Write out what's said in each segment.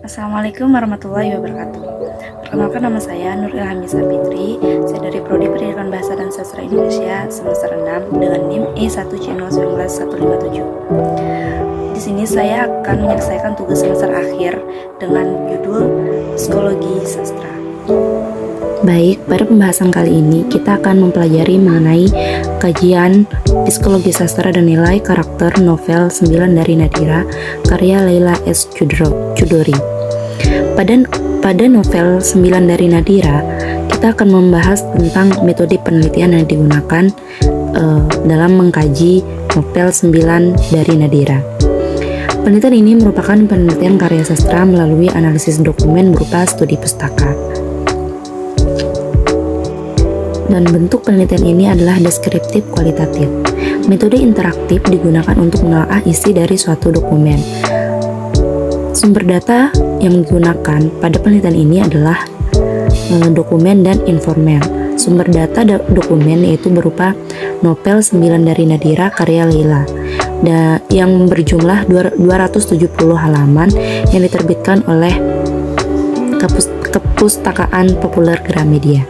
Assalamualaikum warahmatullahi wabarakatuh. Perkenalkan, nama saya Nur Ilhamisa Fitri. Saya dari Prodi Pendidikan Bahasa dan Sastra Indonesia semester 6 dengan NIM E1C015157. Di sini saya akan menyelesaikan tugas semester akhir dengan judul Psikologi Sastra. Baik, pada pembahasan kali ini kita akan mempelajari mengenai kajian psikologi sastra dan nilai karakter novel 9 dari Nadira karya Leila S. Chudori. Pada novel 9 dari Nadira, kita akan membahas tentang metode penelitian yang digunakan dalam mengkaji novel 9 dari Nadira. Penelitian ini merupakan penelitian karya sastra melalui analisis dokumen berupa studi pustaka. Dan bentuk penelitian ini adalah deskriptif kualitatif. Metode interaktif digunakan untuk menelaah isi dari suatu dokumen. Sumber data yang digunakan pada penelitian ini adalah dokumen dan informal. Sumber data dokumen yaitu berupa novel 9 dari Nadira karya Leila yang berjumlah 270 halaman yang diterbitkan oleh Kepustakaan Populer Gramedia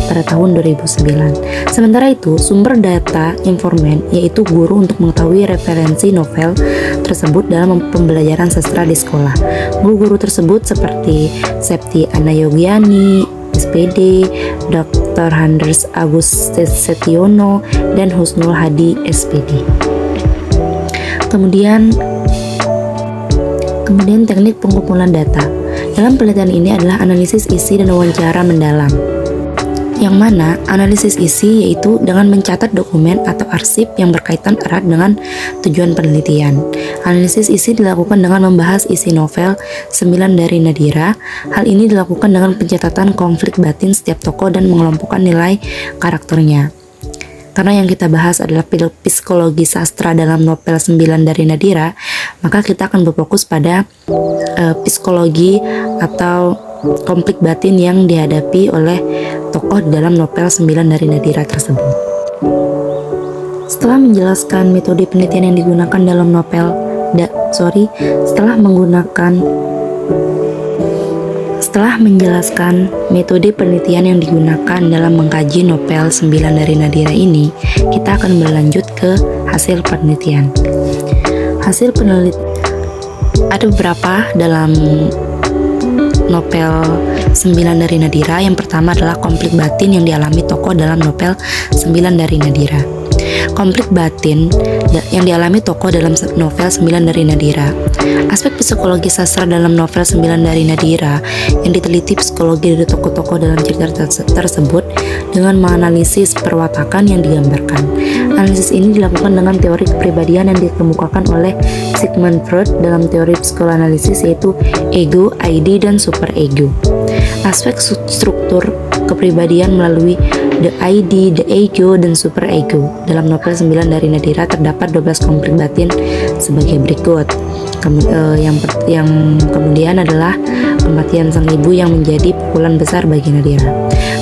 pada tahun 2009. Sementara itu, sumber data informan yaitu guru untuk mengetahui referensi novel tersebut dalam pembelajaran sastra di sekolah. Guru-guru tersebut seperti Septi Anayogiani, SPD, Dr. Handers Agustus Setiono, dan Husnul Hadi, SPD. Kemudian teknik pengumpulan data. Dalam penelitian ini adalah analisis isi dan wawancara mendalam, yang mana analisis isi yaitu dengan mencatat dokumen atau arsip yang berkaitan erat dengan tujuan penelitian. Analisis isi dilakukan dengan membahas isi novel 9 dari Nadira. Hal ini dilakukan dengan pencatatan konflik batin setiap tokoh dan mengelompokkan nilai karakternya. Karena yang kita bahas adalah psikologi sastra dalam novel 9 dari Nadira, maka kita akan berfokus pada psikologi atau konflik batin yang dihadapi oleh tokoh dalam novel 9 dari Nadira tersebut. Setelah menjelaskan metode penelitian yang digunakan dalam Setelah menjelaskan metode penelitian yang digunakan dalam mengkaji novel 9 dari Nadira ini, kita akan berlanjut ke hasil penelitian. Hasil penelitian ada beberapa dalam novel 9 dari Nadira. Yang pertama adalah konflik batin yang dialami tokoh dalam novel 9 dari Nadira. Konflik batin yang dialami tokoh dalam novel 9 dari Nadira. Aspek psikologi sastra dalam novel 9 dari Nadira yang diteliti psikologi dari tokoh-tokoh dalam cerita tersebut dengan menganalisis perwatakan yang digambarkan. Analisis ini dilakukan dengan teori kepribadian yang dikemukakan oleh Sigmund Freud dalam teori psikoanalisis, yaitu ego, ID, dan superego. Aspek struktur kepribadian melalui the ID, the ego, dan superego. Dalam novel 9 dari Nadira terdapat 12 konflik batin sebagai berikut. Yang kemudian adalah kematian sang ibu yang menjadi pukulan besar bagi Nadira.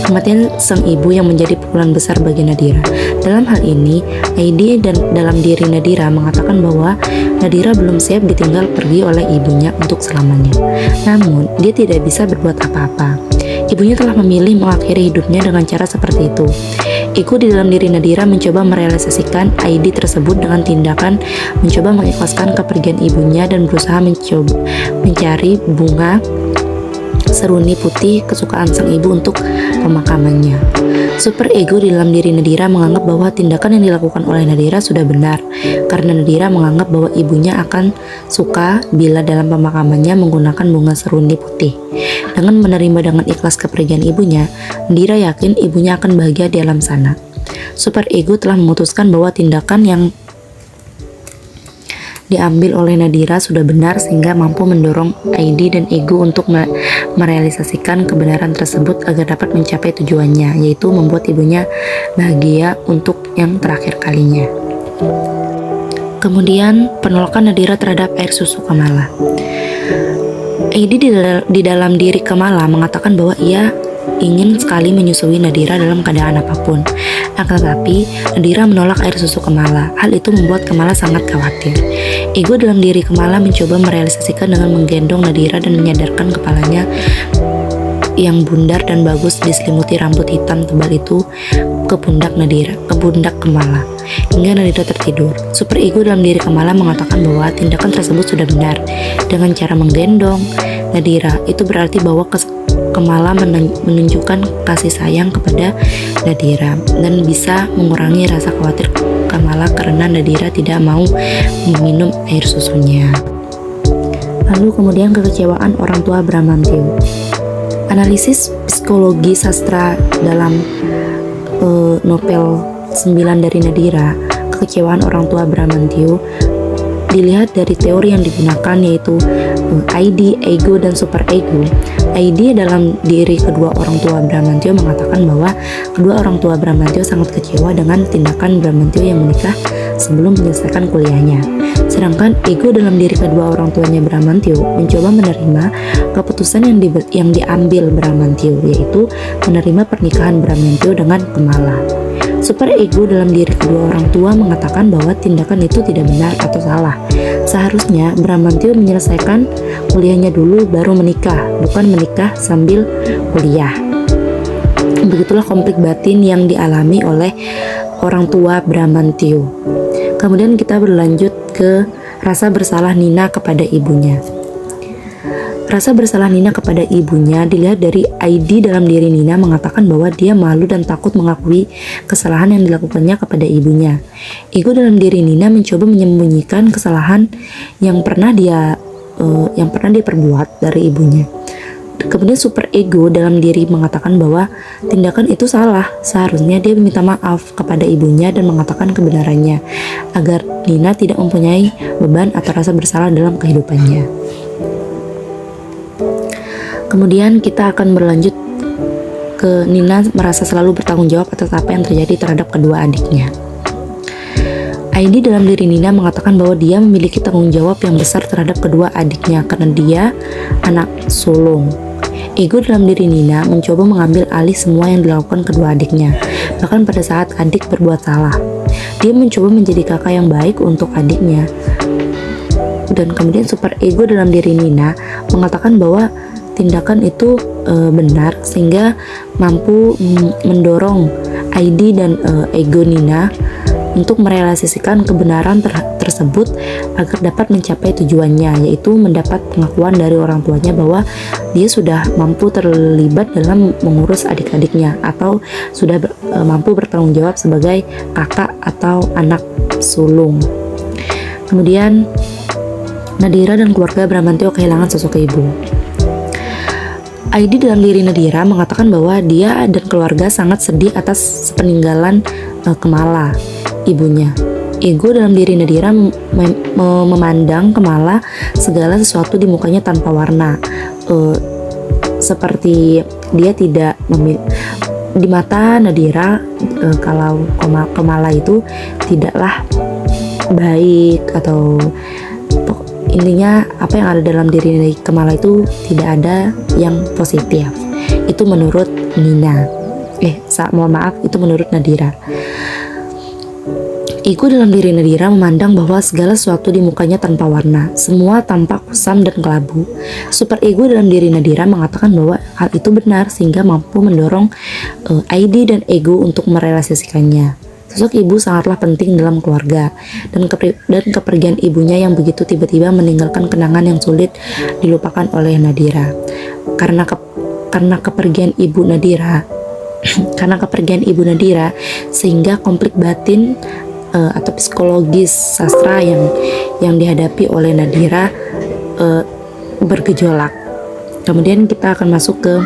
Kematian sang ibu yang menjadi pukulan besar bagi Nadira. Dalam hal ini, ID dan dalam diri Nadira mengatakan bahwa Nadira belum siap ditinggal pergi oleh ibunya untuk selamanya. Namun, dia tidak bisa berbuat apa-apa. Ibunya telah memilih mengakhiri hidupnya dengan cara seperti itu. Ego di dalam diri Nadira mencoba merealisasikan ID tersebut dengan tindakan mencoba mengikhlaskan kepergian ibunya dan berusaha mencari bunga seruni putih kesukaan sang ibu untuk pemakamannya. Super ego di dalam diri Nadira menganggap bahwa tindakan yang dilakukan oleh Nadira sudah benar, karena Nadira menganggap bahwa ibunya akan suka bila dalam pemakamannya menggunakan bunga seruni putih. Dengan menerima dengan ikhlas kepergian ibunya, Nadira yakin ibunya akan bahagia di alam sana. Super ego telah memutuskan bahwa tindakan yang diambil oleh Nadira sudah benar sehingga mampu mendorong ID dan ego untuk merealisasikan kebenaran tersebut agar dapat mencapai tujuannya, yaitu membuat ibunya bahagia untuk yang terakhir kalinya. Kemudian penolakan Nadira terhadap air susu Kamala. ID di dalam diri Kamala mengatakan bahwa ia ingin sekali menyusui Nadira dalam keadaan apapun. Akan tetapi, Nadira menolak air susu Kemala. Hal itu membuat Kemala sangat khawatir. Ego dalam diri Kemala mencoba merealisasikan dengan menggendong Nadira dan menyadarkan kepalanya yang bundar dan bagus diselimuti rambut hitam tebal itu ke pundak Nadira, ke pundak Kemala, hingga Nadira tertidur. Super ego dalam diri Kemala mengatakan bahwa tindakan tersebut sudah benar. Dengan cara menggendong Nadira, itu berarti bahwa Kemala menunjukkan kasih sayang kepada Nadira dan bisa mengurangi rasa khawatir Kemala karena Nadira tidak mau meminum air susunya. Lalu kemudian kekecewaan orang tua Bramantio. Analisis psikologi sastra dalam novel 9 dari Nadira, kekecewaan orang tua Bramantio, dilihat dari teori yang digunakan, yaitu ID, ego, dan super ego. ID dalam diri kedua orang tua Bramantio mengatakan bahwa kedua orang tua Bramantio sangat kecewa dengan tindakan Bramantio yang menikah sebelum menyelesaikan kuliahnya. Sedangkan ego dalam diri kedua orang tuanya Bramantio mencoba menerima keputusan yang diambil Bramantio, yaitu menerima pernikahan Bramantio dengan Kemala. Super ego dalam diri kedua orang tua mengatakan bahwa tindakan itu tidak benar atau salah. Seharusnya Bramantio menyelesaikan kuliahnya dulu baru menikah, bukan menikah sambil kuliah. Begitulah konflik batin yang dialami oleh orang tua Bramantio. Kemudian kita berlanjut ke rasa bersalah Nina kepada ibunya. Rasa bersalah Nina kepada ibunya dilihat dari ID dalam diri Nina mengatakan bahwa dia malu dan takut mengakui kesalahan yang dilakukannya kepada ibunya. Ego dalam diri Nina mencoba menyembunyikan kesalahan yang pernah dia perbuat dari ibunya. Kemudian super ego dalam diri mengatakan bahwa tindakan itu salah. Seharusnya dia meminta maaf kepada ibunya dan mengatakan kebenarannya agar Nina tidak mempunyai beban atau rasa bersalah dalam kehidupannya. Kemudian kita akan berlanjut ke Nina merasa selalu bertanggung jawab atas apa yang terjadi terhadap kedua adiknya. ID dalam diri Nina mengatakan bahwa dia memiliki tanggung jawab yang besar terhadap kedua adiknya karena dia anak sulung. Ego dalam diri Nina mencoba mengambil alih semua yang dilakukan kedua adiknya, bahkan pada saat adik berbuat salah. Dia mencoba menjadi kakak yang baik untuk adiknya. Dan kemudian super ego dalam diri Nina mengatakan bahwa tindakan itu benar sehingga mampu mendorong ID dan ego Nina untuk merealisasikan kebenaran tersebut agar dapat mencapai tujuannya, yaitu mendapat pengakuan dari orang tuanya bahwa dia sudah mampu terlibat dalam mengurus adik-adiknya atau sudah mampu bertanggung jawab sebagai kakak atau anak sulung. Kemudian Nadira dan keluarga Bramantio kehilangan sosok ibu. ID dalam diri Nadira mengatakan bahwa dia dan keluarga sangat sedih atas peninggalan Kemala, ibunya. Ego dalam diri Nadira memandang Kemala segala sesuatu di mukanya tanpa warna, seperti dia tidak di mata Nadira kalau Kemala itu tidaklah baik, atau intinya apa yang ada dalam diri Kemala itu tidak ada yang positif. Itu menurut Nina. Mohon maaf, itu menurut Nadira. Ego dalam diri Nadira memandang bahwa segala sesuatu di mukanya tanpa warna, semua tampak kusam dan kelabu. Super ego dalam diri Nadira mengatakan bahwa hal itu benar sehingga mampu mendorong ID dan ego untuk merealisasikannya. Sosok ibu sangatlah penting dalam keluarga, dan kepergian ibunya yang begitu tiba-tiba meninggalkan kenangan yang sulit dilupakan oleh Nadira. Karena kepergian ibu Nadira, sehingga konflik batin atau psikologis sastra yang dihadapi oleh Nadira bergejolak. Kemudian kita akan masuk ke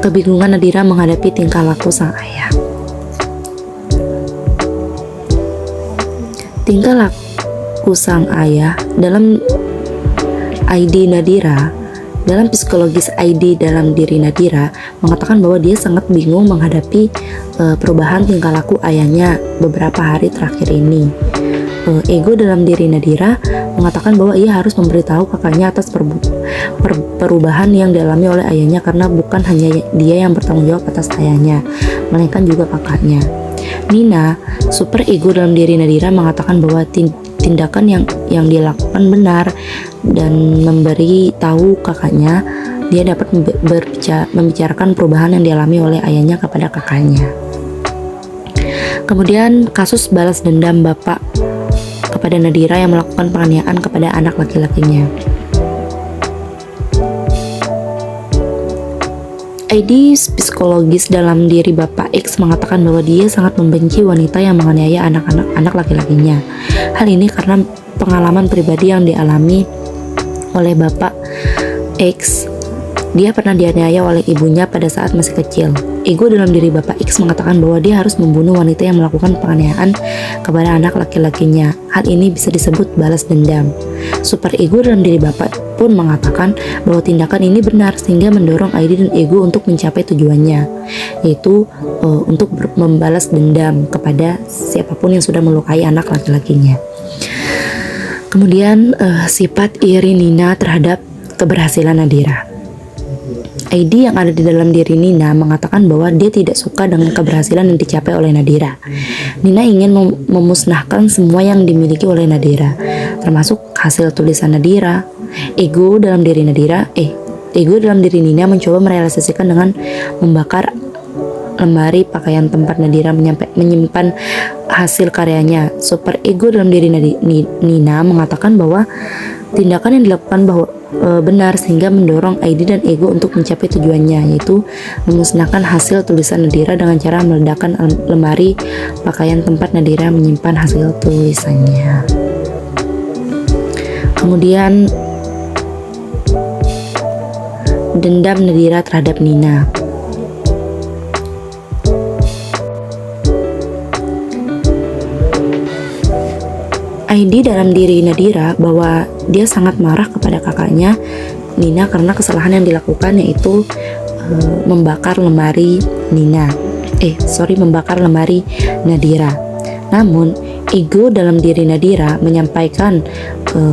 kebingungan Nadira menghadapi tingkah laku sang ayah. Tingkah laku sang ayah dalam ID Nadira, dalam psikologis ID dalam diri Nadira mengatakan bahwa dia sangat bingung menghadapi perubahan tingkah laku ayahnya beberapa hari terakhir ini. Ego dalam diri Nadira mengatakan bahwa ia harus memberitahu kakaknya atas perubahan yang dialami oleh ayahnya, karena bukan hanya dia yang bertanggung jawab atas ayahnya, melainkan juga kakaknya. Nina, super ego dalam diri Nadira, mengatakan bahwa tindakan yang dia lakukan benar dan memberi tahu kakaknya dia dapat membicarakan perubahan yang dialami oleh ayahnya kepada kakaknya. Kemudian kasus balas dendam bapak kepada Nadira yang melakukan penganiayaan kepada anak laki-lakinya. ID psikologis dalam diri Bapak X mengatakan bahwa dia sangat membenci wanita yang menganiaya anak laki-lakinya. Hal ini karena pengalaman pribadi yang dialami oleh Bapak X. Dia pernah dianiaya oleh ibunya pada saat masih kecil. Ego dalam diri Bapak X mengatakan bahwa dia harus membunuh wanita yang melakukan penganiayaan kepada anak laki-lakinya. Hal ini bisa disebut balas dendam. Super ego dalam diri Bapak pun mengatakan bahwa tindakan ini benar, sehingga mendorong ID dan ego untuk mencapai tujuannya, yaitu untuk membalas dendam kepada siapapun yang sudah melukai anak laki-lakinya. Kemudian sifat iri Nina terhadap keberhasilan Nadira. ID yang ada di dalam diri Nina mengatakan bahwa dia tidak suka dengan keberhasilan yang dicapai oleh Nadira. Nina ingin memusnahkan semua yang dimiliki oleh Nadira, termasuk hasil tulisan Nadira. Ego dalam diri Nina mencoba merealisasikan dengan membakar lemari pakaian tempat Nadira menyimpan hasil karyanya. Super ego dalam diri Nina mengatakan bahwa tindakan yang dilakukan benar, sehingga mendorong ID dan ego untuk mencapai tujuannya, yaitu memusnahkan hasil tulisan Nadira dengan cara meledakkan lemari pakaian tempat Nadira menyimpan hasil tulisannya. Kemudian dendam Nadira terhadap Nina. ID dalam diri Nadira bahwa dia sangat marah kepada kakaknya Nina karena kesalahan yang dilakukan, yaitu membakar lemari Nadira. Namun ego dalam diri Nadira menyampaikan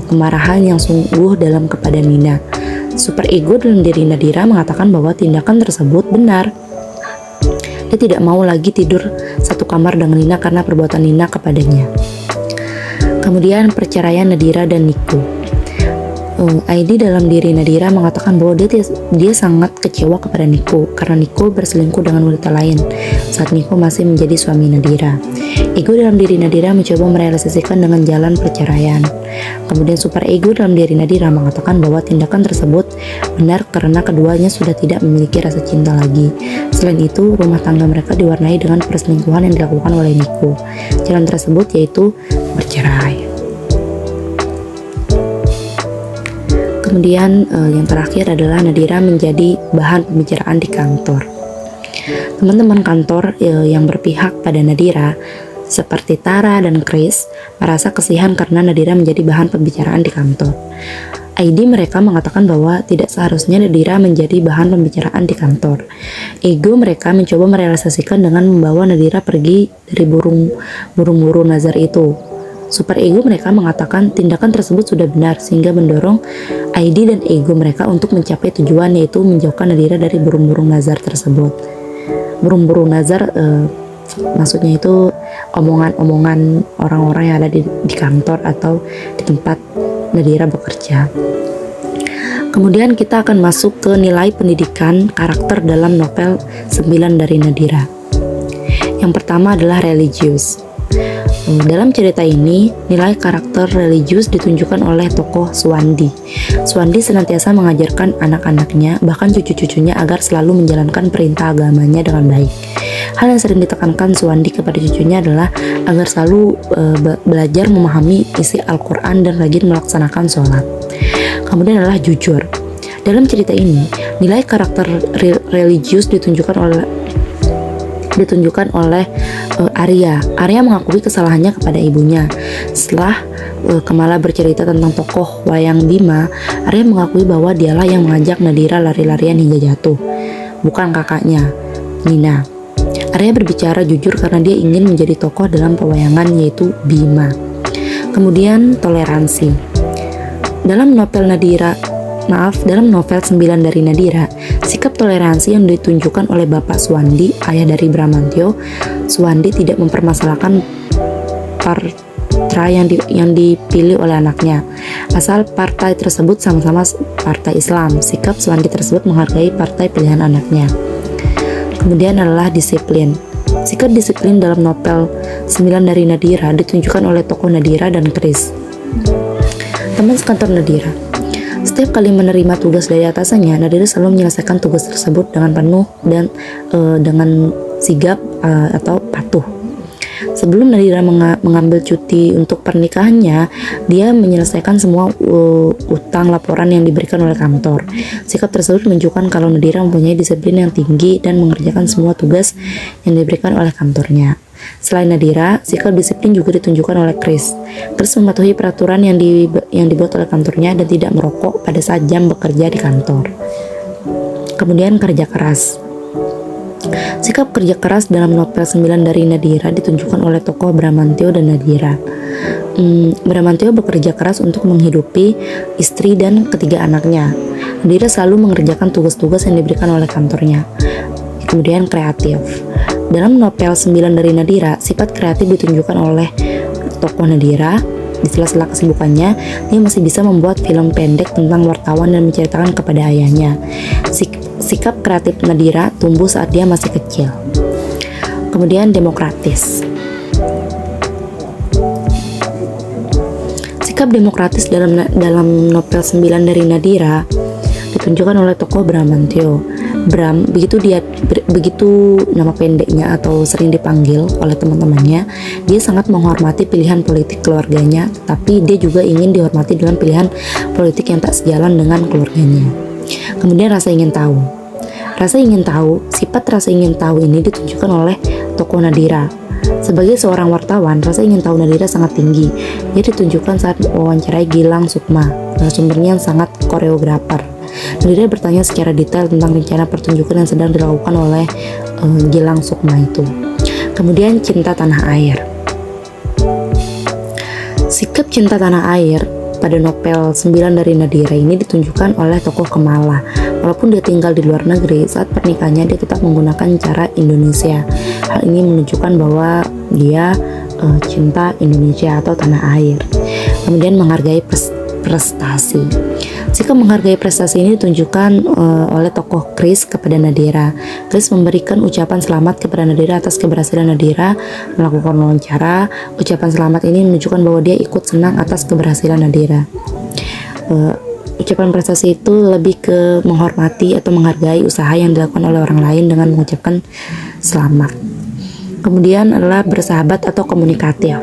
kemarahan yang sungguh dalam kepada Nina. Super ego dalam diri Nadira mengatakan bahwa tindakan tersebut benar. Dia tidak mau lagi tidur satu kamar dengan Nina karena perbuatan Nina kepadanya. Kemudian perceraian Nadira dan Niko. ID dalam diri Nadira mengatakan bahwa dia sangat kecewa kepada Niko karena Niko berselingkuh dengan wanita lain saat Niko masih menjadi suami Nadira. Ego dalam diri Nadira mencoba merealisasikan dengan jalan perceraian. Kemudian super ego dalam diri Nadira mengatakan bahwa tindakan tersebut benar karena keduanya sudah tidak memiliki rasa cinta lagi. Selain itu, rumah tangga mereka diwarnai dengan perselingkuhan yang dilakukan oleh Niko. Jalan tersebut yaitu bercerai. Kemudian yang terakhir adalah Nadira menjadi bahan pembicaraan di kantor. Teman-teman kantor yang berpihak pada Nadira seperti Tara dan Chris merasa kasihan karena Nadira menjadi bahan pembicaraan di kantor. ID mereka mengatakan bahwa tidak seharusnya Nadira menjadi bahan pembicaraan di kantor. Ego mereka mencoba merealisasikan dengan membawa Nadira pergi dari burung nazar itu. Super ego mereka mengatakan tindakan tersebut sudah benar, sehingga mendorong ID dan ego mereka untuk mencapai tujuan, yaitu menjauhkan Nadira dari burung-burung nazar tersebut. Burung-burung nazar maksudnya itu omongan-omongan orang-orang yang ada di kantor atau di tempat Nadira bekerja. Kemudian kita akan masuk ke nilai pendidikan karakter dalam novel 9 dari Nadira. Yang pertama adalah religius. Dalam cerita ini, nilai karakter religius ditunjukkan oleh tokoh Suwandi. Suwandi senantiasa mengajarkan anak-anaknya, bahkan cucu-cucunya, agar selalu menjalankan perintah agamanya dengan baik. Hal yang sering ditekankan Suwandi kepada cucunya adalah agar selalu belajar memahami isi Al-Quran dan rajin melaksanakan sholat. Kemudian adalah jujur. Dalam cerita ini, nilai karakter religius ditunjukkan oleh Arya. Arya mengakui kesalahannya kepada ibunya. Setelah Kemala bercerita tentang tokoh wayang Bima, Arya mengakui bahwa dialah yang mengajak Nadira lari-larian hingga jatuh, bukan kakaknya, Nina. Arya berbicara jujur karena dia ingin menjadi tokoh dalam pewayangan, yaitu Bima. Kemudian toleransi. Dalam novel 9 dari Nadira, sikap toleransi yang ditunjukkan oleh Bapak Suwandi, ayah dari Bramantyo. Suwandi tidak mempermasalahkan partai yang dipilih oleh anaknya, asal partai tersebut sama-sama partai Islam. Sikap Suwandi tersebut menghargai partai pilihan anaknya. Kemudian adalah disiplin. Sikap disiplin dalam novel 9 dari Nadira ditunjukkan oleh tokoh Nadira dan Kris, teman sekantor Nadira. Setiap kali menerima tugas dari atasannya, Nadira selalu menyelesaikan tugas tersebut dengan penuh dan dengan sigap atau patuh. Sebelum Nadira mengambil cuti untuk pernikahannya, dia menyelesaikan semua utang laporan yang diberikan oleh kantor. Sikap tersebut menunjukkan kalau Nadira mempunyai disiplin yang tinggi dan mengerjakan semua tugas yang diberikan oleh kantornya. Selain Nadira, sikap disiplin juga ditunjukkan oleh Kris. Kris mematuhi peraturan yang dibuat oleh kantornya dan tidak merokok pada saat jam bekerja di kantor. Kemudian kerja keras. Sikap kerja keras dalam novel 9 dari Nadira ditunjukkan oleh tokoh Bramantyo dan Nadira. Bramantyo bekerja keras untuk menghidupi istri dan ketiga anaknya. Nadira selalu mengerjakan tugas-tugas yang diberikan oleh kantornya. Kemudian kreatif. Dalam novel 9 dari Nadira, sifat kreatif ditunjukkan oleh tokoh Nadira. Di sela-sela kesibukannya, dia masih bisa membuat film pendek tentang wartawan dan menceritakan kepada ayahnya. Sikap kreatif Nadira tumbuh saat dia masih kecil. Kemudian demokratis. Sikap demokratis dalam novel 9 dari Nadira ditunjukkan oleh tokoh Bramantyo. Bram, begitu nama pendeknya atau sering dipanggil oleh teman-temannya, dia sangat menghormati pilihan politik keluarganya, tapi dia juga ingin dihormati dalam pilihan politik yang tak sejalan dengan keluarganya. Kemudian rasa ingin tahu. Sifat rasa ingin tahu ini ditunjukkan oleh tokoh Nadira. Sebagai seorang wartawan, rasa ingin tahu Nadira sangat tinggi. Dia ditunjukkan saat mewawancarai Gilang Sukma, narasumbernya yang sangat koreografer. Nadira bertanya secara detail tentang rencana pertunjukan yang sedang dilakukan oleh Gilang Sukma itu. Kemudian cinta tanah air. Sikap cinta tanah air pada novel 9 dari Nadira ini ditunjukkan oleh tokoh Kemala. Walaupun dia tinggal di luar negeri, saat pernikahannya dia tetap menggunakan cara Indonesia. Hal ini menunjukkan bahwa dia cinta Indonesia atau tanah air. Kemudian menghargai prestasi. Sikap menghargai prestasi ini ditunjukkan oleh tokoh Kris kepada Nadira. Kris memberikan ucapan selamat kepada Nadira atas keberhasilan Nadira melakukan wawancara. Ucapan selamat ini menunjukkan bahwa dia ikut senang atas keberhasilan Nadira. Ucapan prestasi itu lebih ke menghormati atau menghargai usaha yang dilakukan oleh orang lain dengan mengucapkan selamat. Kemudian adalah bersahabat atau komunikatif.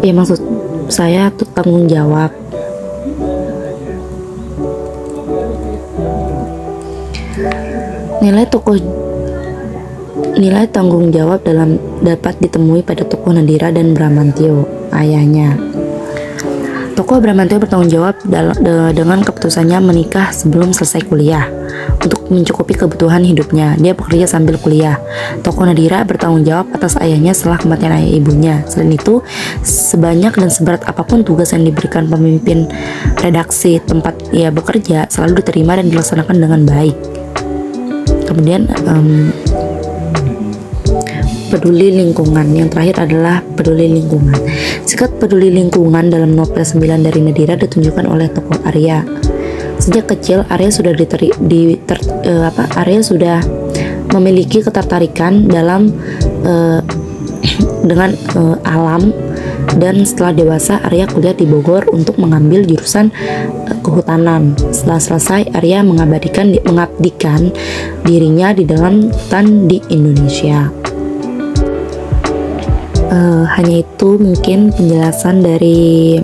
Ya, maksud saya tuh tanggung jawab. Nilai tanggung jawab dapat ditemui pada tokoh Nadira dan Bramantyo, ayahnya. Tokoh Bramantyo bertanggung jawab dengan keputusannya menikah sebelum selesai kuliah untuk mencukupi kebutuhan hidupnya. Dia bekerja sambil kuliah. Tokoh Nadira bertanggung jawab atas ayahnya setelah kematian ayah ibunya. Selain itu, sebanyak dan seberat apapun tugas yang diberikan pemimpin redaksi tempat ia bekerja selalu diterima dan dilaksanakan dengan baik. Kemudian peduli lingkungan. Yang terakhir adalah peduli lingkungan. Sikap peduli lingkungan dalam novel 9 dari Nadira ditunjukkan oleh tokoh Arya. Sejak kecil Arya sudah memiliki ketertarikan dengan alam, dan setelah dewasa Arya kuliah di Bogor untuk mengambil jurusan kehutanan. Setelah selesai, Arya mengabdikan dirinya di dalam hutan di Indonesia. Hanya itu mungkin penjelasan dari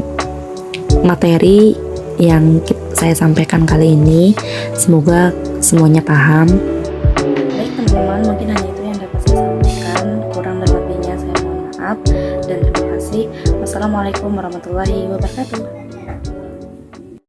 materi yang saya sampaikan kali ini. Semoga semuanya paham. Baik teman-teman, mungkin hanya itu yang dapat saya sampaikan. Kurang dan lebihnya saya mohon maaf dan terima kasih. Wassalamualaikum warahmatullahi wabarakatuh.